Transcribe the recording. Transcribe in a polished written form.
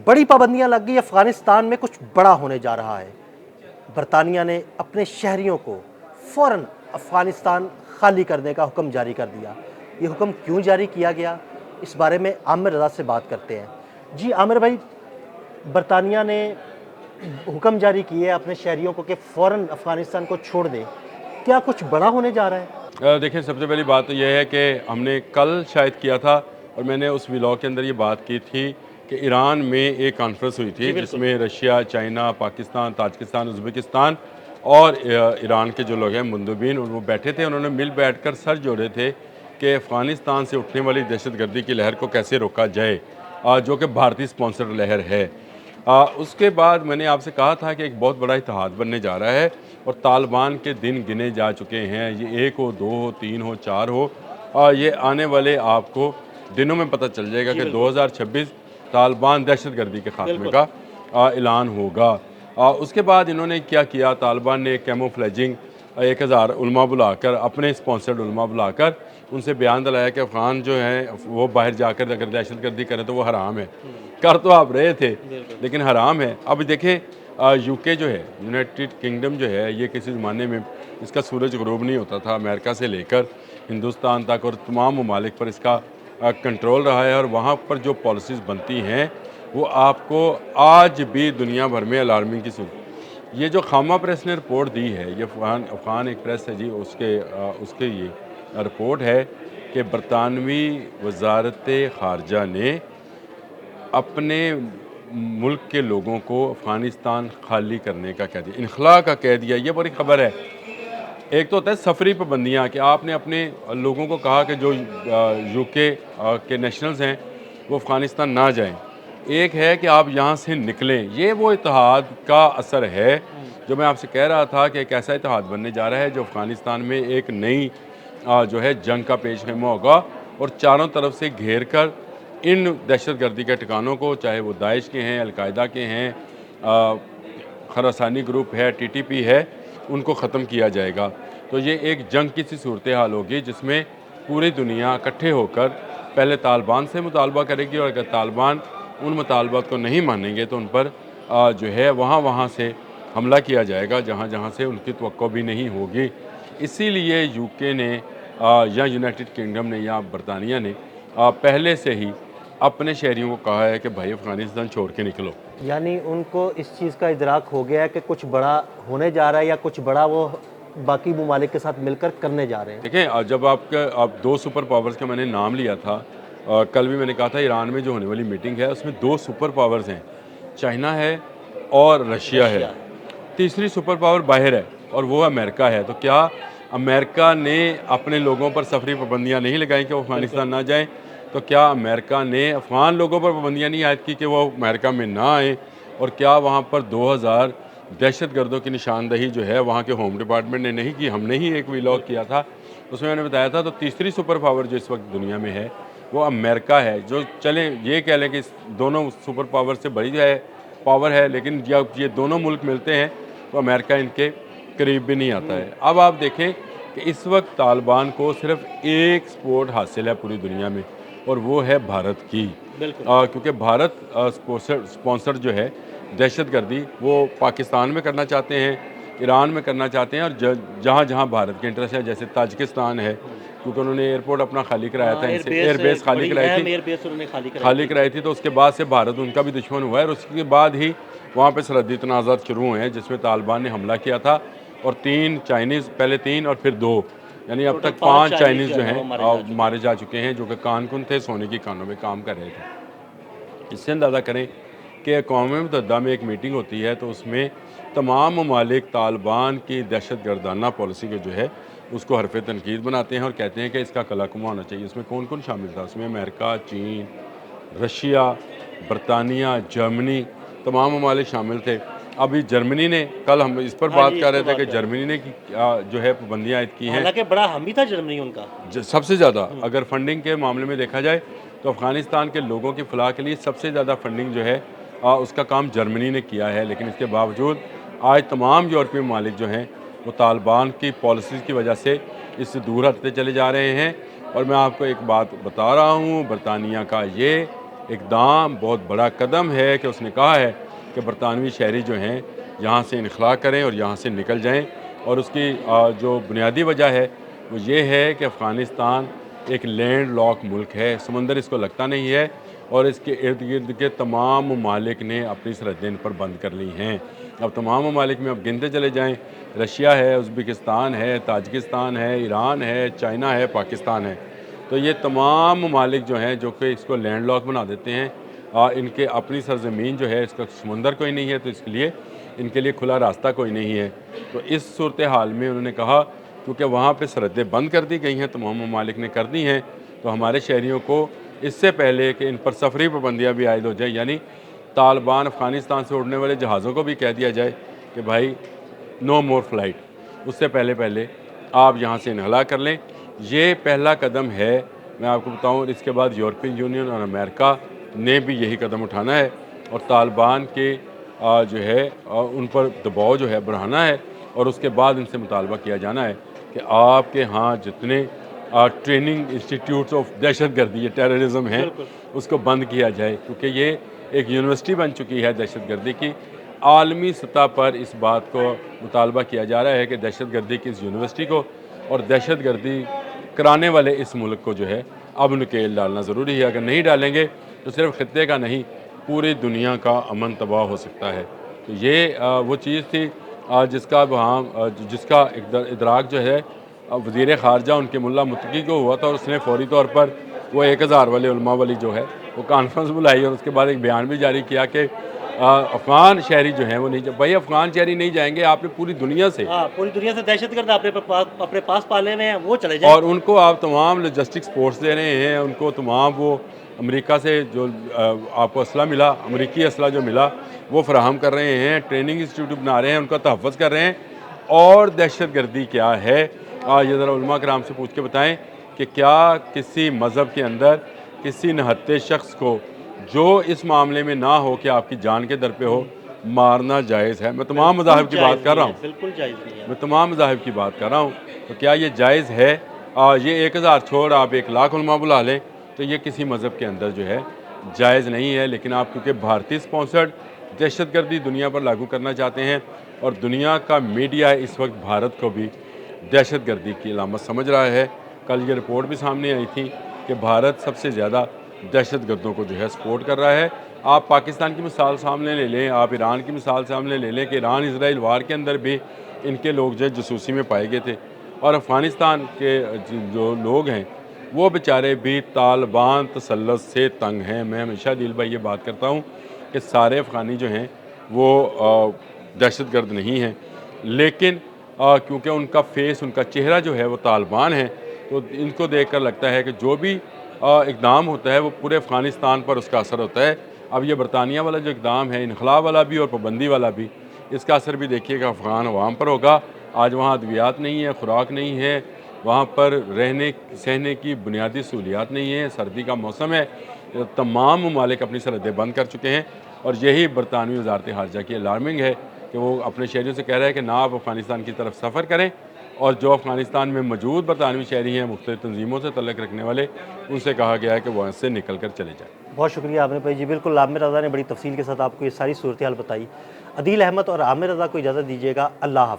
बड़ी पाबंदियां लग गई, अफगानिस्तान में कुछ बड़ा होने जा रहा है। बरतानिया ने अपने शहरियों को फ़ौरन अफगानिस्तान खाली करने का हुक्म जारी कर दिया। ये हुक्म क्यों जारी किया गया, इस बारे में आमिर रज़ा से बात करते हैं। जी आमिर भाई, बरतानिया ने हुक्म जारी किए अपने शहरियों को कि फ़ौरन अफगानिस्तान को छोड़ दें, क्या कुछ बड़ा होने जा रहा है? देखिए, सबसे पहली बात तो यह है कि हमने कल शायद किया था और मैंने उस व्लॉग के अंदर ये बात की थी कि ईरान में एक कॉन्फ्रेंस हुई थी जिसमें Russia, China, Pakistan, Tajikistan, Uzbekistan और ईरान के जो लोग हैं मुंदबिन, और वो बैठे थे। उन्होंने मिल बैठकर सर जोड़े थे कि अफ़गानिस्तान से उठने वाली दहशतगर्दी की लहर को कैसे रोका जाए, जो कि भारतीय स्पॉन्सर्ड लहर है। उसके बाद मैंने आपसे कहा था कि एक बहुत बड़ा इत्तेहाद बनने जा रहा है और तालिबान के दिन गिने जा चुके हैं। ये 1 हो, 2 हो, 3 हो, 4 हो, ये आने वाले आपको दिनों में पता चल जाएगा कि 2026 तालिबान दहशतगर्दी के खात्मे का ऐलान होगा। उसके बाद इन्होंने क्या किया, तालिबान ने कैमोफ्लेजिंग 1000 उलमा बुलाकर, अपने स्पॉन्सर्ड उलमा बुलाकर उनसे बयान दिलाया कि अफ़गान जो हैं वो बाहर जाकर अगर दहशतगर्दी करें तो वो हराम है। कर तो आप रहे थे लेकिन हराम है। अब देखें, यूके जो है, यूनाइटेड किंगडम जो है, ये किसी ज़माने में इसका सूरज ग़ुरूब नहीं होता था, अमेरिका से लेकर हिंदुस्तान तक और तमाम ममालिक पर इसका कंट्रोल रहा है। और वहाँ पर जो पॉलिसीज़ बनती हैं वो आपको आज भी दुनिया भर में अलार्मिंग की सूरत। ये जो खामा प्रेस ने रिपोर्ट दी है, ये अफ़गान एक प्रेस है जी, उसके ये रिपोर्ट है कि बरतानवी वजारत ख़ारजा ने अपने मुल्क के लोगों को अफ़गानिस्तान खाली करने का कह दिया, इनखला का कह दिया। ये बड़ी ख़बर है। एक तो होता है सफरी पाबंदियाँ, कि आपने अपने लोगों को कहा कि जो यूके के नेशनल्स हैं वो अफ़गानिस्तान ना जाएं। एक है कि आप यहाँ से निकलें। ये वो इत्तेहाद का असर है जो मैं आपसे कह रहा था कि एक ऐसा इत्तेहाद बनने जा रहा है जो अफ़गानिस्तान में एक नई जो है जंग का पेशखैमा होगा और चारों तरफ से घेर कर इन दहशतगर्दी के ठिकानों को, चाहे वो दाइश के हैं, अलकायदा के हैं, खरासानी ग्रुप है, टीटीपी है, उनको ख़त्म किया जाएगा। तो ये एक जंग की सी सूरत हाल होगी जिसमें पूरी दुनिया इकट्ठे होकर पहले तालिबान से मुतालबा करेगी और अगर तालिबान उन मुतालबात को नहीं मानेंगे तो उन पर जो है वहाँ से हमला किया जाएगा जहाँ जहाँ से उनकी तवक्को भी नहीं होगी। इसीलिए यूके ने या यूनाइटेड किंगडम ने या बरतानिया ने पहले से ही अपने शहरियों को कहा है कि भाई अफ़गानिस्तान छोड़ के निकलो। यानी उनको इस चीज़ का इदराक हो गया है कि कुछ बड़ा होने जा रहा है या कुछ बड़ा वो बाकी ममालिक के साथ मिलकर करने जा रहे हैं। देखें, जब आप 2 सुपर पावर्स का मैंने नाम लिया था, कल भी मैंने कहा था ईरान में जो होने वाली मीटिंग है उसमें 2 सुपर पावर्स हैं, चाइना है और रशिया है। तीसरी सुपर पावर बाहर है और वो अमेरिका है। तो क्या अमेरिका ने अपने लोगों पर सफरी पाबंदियाँ नहीं लगाई कि वो अफ़गानिस्तान ना जाएं? तो क्या अमेरिका ने अफ़गान लोगों पर पाबंदियाँ नहीं आयद की कि वो अमेरिका में ना आएँ? और क्या वहाँ पर 2000 दहशतगर्दों की निशानदही जो है वहाँ के होम डिपार्टमेंट ने नहीं की? हमने ही एक व्लॉग किया था, उसमें मैंने बताया था। तो तीसरी सुपर पावर जो इस वक्त दुनिया में है वो अमेरिका है। जो चलें ये कह लें कि दोनों सुपर पावर से बड़ी जो है पावर है, लेकिन जब ये दोनों मुल्क मिलते हैं तो अमेरिका इनके करीब भी नहीं आता है। अब आप देखें कि इस वक्त तालिबान को सिर्फ एक सपोर्ट हासिल है पूरी दुनिया में और वो है भारत की। क्योंकि भारत स्पॉन्सर जो है दहशतगर्दी वो पाकिस्तान में करना चाहते हैं, ईरान में करना चाहते हैं और जहाँ जहाँ भारत के इंटरेस्ट है, जैसे ताजिकिस्तान है, क्योंकि उन्होंने एयरपोर्ट अपना खाली कराया था, इनसे एयरबेस खाली कराई थी, तो उसके बाद से भारत उनका भी दुश्मन हुआ है। और उसके बाद ही वहाँ पे सरहदी तनाज़ात शुरू हुए हैं जिसमें तालिबान ने हमला किया था और 3 चाइनीज़, पहले 3 और फिर 2, यानी अब तक 5 चाइनीज़ जो हैं मारे जा चुके हैं, जो कि कानकुन थे, सोने की कानों में काम कर रहे थे। इससे अंदाज़ा करें कि अक़वाम मुत्तहिदा में एक मीटिंग होती है तो उसमें तमाम ममालिक तालिबान की दहशतगर्दाना पॉलिसी को जो है उसको हरफ तनकीद बनाते हैं और कहते हैं कि इसका कलाकुमा होना चाहिए। इसमें कौन कौन शामिल था? उसमें अमेरिका, चीन, रशिया, बरतानिया, जर्मनी, तमाम ममालिक शामिल थे। अभी जर्मनी ने, कल हम इस पर बात कर रहे थे कि जर्मनी ने जो है पाबंदियाँ आयद की हैं। हालांकि बड़ा हामी था जर्मनी उनका सबसे ज़्यादा अगर फंडिंग के मामले में देखा जाए तो अफ़गानिस्तान के लोगों की फलाह के लिए सबसे ज़्यादा फंडिंग जो है उसका काम जर्मनी ने किया है। लेकिन इसके बावजूद आज तमाम यूरोपीय ममालिक जो हैं वो तालिबान की पॉलिसीज़ की वजह से इससे दूर हटते चले जा रहे हैं। और मैं आपको एक बात बता रहा हूँ, बरतानिया का ये इकदाम, बहुत बड़ा कदम है कि उसने कहा है कि बरतानवी शहरी जो हैं यहाँ से इनखला करें और यहाँ से निकल जाएं। और उसकी जो बुनियादी वजह है वो ये है कि अफ़गानिस्तान एक लैंड लॉक मुल्क है, समंदर इसको लगता नहीं है और इसके इर्द गिर्द के तमाम ममालिक ने अपनी सरहदें इन पर बंद कर ली हैं। अब तमाम ममालिक में अब गिनते चले जाएँ, रशिया है, उज़्बेकिस्तान है, ताजिकिस्तान है, ईरान है, चाइना है, पाकिस्तान है। तो ये तमाम ममालिक जो हैं जो कि इसको लैंड लॉक बना देते हैं। इनके अपनी सरज़मीन जो है इसका समंदर कोई नहीं है, तो इसके लिए इनके लिए खुला रास्ता कोई नहीं है। तो इस सूरत हाल में उन्होंने कहा क्योंकि वहाँ पे सरहदें बंद कर दी गई हैं, तमाम ममालिक ने कर दी हैं, तो हमारे शहरियों को इससे पहले कि इन पर सफरी पाबंदियाँ भी आयद हो जाए, यानी तालिबान अफ़गानिस्तान से उड़ने वाले जहाज़ों को भी कह दिया जाए कि भाई नो मोर फ्लाइट, उससे पहले पहले आप यहाँ से इनहला कर लें। ये पहला कदम है, मैं आपको बताऊँ। इसके बाद यूरोपियन यूनियन और अमेरिका ने भी यही कदम उठाना है और तालिबान के जो है उन पर दबाव जो है बढ़ाना है और उसके बाद इनसे मुतालबा किया जाना है कि आपके यहाँ जितने ट्रेनिंग इंस्टीट्यूट्स ऑफ दहशतगर्दी या टेररिज्म हैं उसको बंद किया जाए, क्योंकि ये एक यूनिवर्सिटी बन चुकी है दहशतगर्दी की। आलमी सतह पर इस बात को मुतालबा किया जा रहा है कि दहशतगर्दी की इस यूनिवर्सिटी को और दहशतगर्दी कराने वाले इस मुल्क को जो है अब नकेल डालना ज़रूरी है। अगर नहीं डालेंगे तो सिर्फ खित्ते का नहीं, पूरी दुनिया का अमन तबाह हो सकता है। तो ये वो चीज़ थी जिसका वहाँ जिसका इदराक जो है वज़ीर ख़ारजा उनके मुल्ला मुत्तकी को हुआ था और उसने फ़ौरी तौर पर वो 1000 वाले उलमा वाली जो है वो कॉन्फ्रेंस बुलाई और उसके बाद एक बयान भी जारी किया कि अफ़गान शहरी जो हैं वो नहीं भाई अफ़गान शहरी नहीं जाएंगे, आपने पूरी दुनिया से पूरी दुनिया से दहशतगर्द अपने पास पाले हुए हैं, वो चले जाएं। और उनको आप तमाम लॉजिस्टिक सपोर्ट्स दे रहे हैं, उनको तमाम वो अमेरिका से जो आपको असला मिला, अमेरिकी असला जो मिला वो फ़राहम कर रहे हैं, ट्रेनिंग इंस्टीट्यूट बना रहे हैं, उनका तहफ़्फ़ुज़ कर रहे हैं। और दहशतगर्दी क्या है ये ज़रा उलमा कराम से पूछ के बताएं कि क्या किसी मज़हब के अंदर किसी नहत्ते शख्स को जो इस मामले में ना हो कि आपकी जान के दर पे हो, मारना जायज़ है। मैं तमाम मज़ाहिब की बात कर रहा हूँ, बिल्कुल जायज़ नहीं है। मैं तमाम मज़ाहिब की बात कर रहा हूँ। तो क्या ये जायज़ है? ये 1000 छोड़ आप 1 लाख उलमा बुला लें तो ये किसी मज़हब के अंदर जो है जायज़ नहीं है। लेकिन आप क्योंकि भारतीय स्पॉन्सर्ड दहशतगर्दी दुनिया पर लागू करना चाहते हैं और दुनिया का मीडिया इस वक्त भारत को भी दहशतगर्दी की अलामत समझ रहा है। कल ये रिपोर्ट भी सामने आई थी कि भारत सबसे ज़्यादा दहशतगर्दों को जो है सपोर्ट कर रहा है। आप पाकिस्तान की मिसाल सामने ले लें, आप ईरान की मिसाल सामने ले लें कि ईरान इसराइल वार के अंदर भी इनके लोग जो है जसूसी में पाए गए थे और अफ़गानिस्तान के जो लोग हैं वो बेचारे भी तालिबान तसल्लुत से तंग हैं। मैं हमेशा दिल भाई ये बात करता हूँ कि सारे अफ़गानी जो हैं वो दहशतगर्द नहीं हैं, लेकिन क्योंकि उनका फेस, उनका चेहरा जो है वो तालिबान है, तो इनको देखकर लगता है कि जो भी इक़दाम होता है वो पूरे अफ़गानिस्तान पर उसका असर होता है। अब ये बरतानिया वाला जो इक़दाम है, इनखला वाला भी और पाबंदी वाला भी, इसका असर भी देखिएगा अफ़गान अवाम पर होगा। आज वहाँ अद्वियात नहीं है, खुराक नहीं है, वहाँ पर रहने सहने की बुनियादी सहूलियात नहीं है, सर्दी का मौसम है, तमाम ममालिक अपनी सरहदें बंद कर चुके हैं। और यही बरतानवी वज़ारत ख़ारजा की अलार्मिंग है कि वो अपने शहरियों से कह रहा है कि ना आप अफ़गानिस्तान की तरफ सफ़र करें और जो अफ़गानिस्तान में मौजूद बरतानवी शहरी हैं मुख्तलिफ़ तंजीमों से तल्लुक़ रखने वाले, उनसे कहा गया है कि वहाँ से निकल कर चले जाएँ। बहुत शुक्रिया आमिर भाई जी, बिल्कुल आमिर रज़ा ने बड़ी तफसील के साथ आपको ये सारी सूरत हाल बताई। अदील अहमद और आमिर रज़ा को इजाज़त दीजिएगा। अल्लाह हाफ़िज़।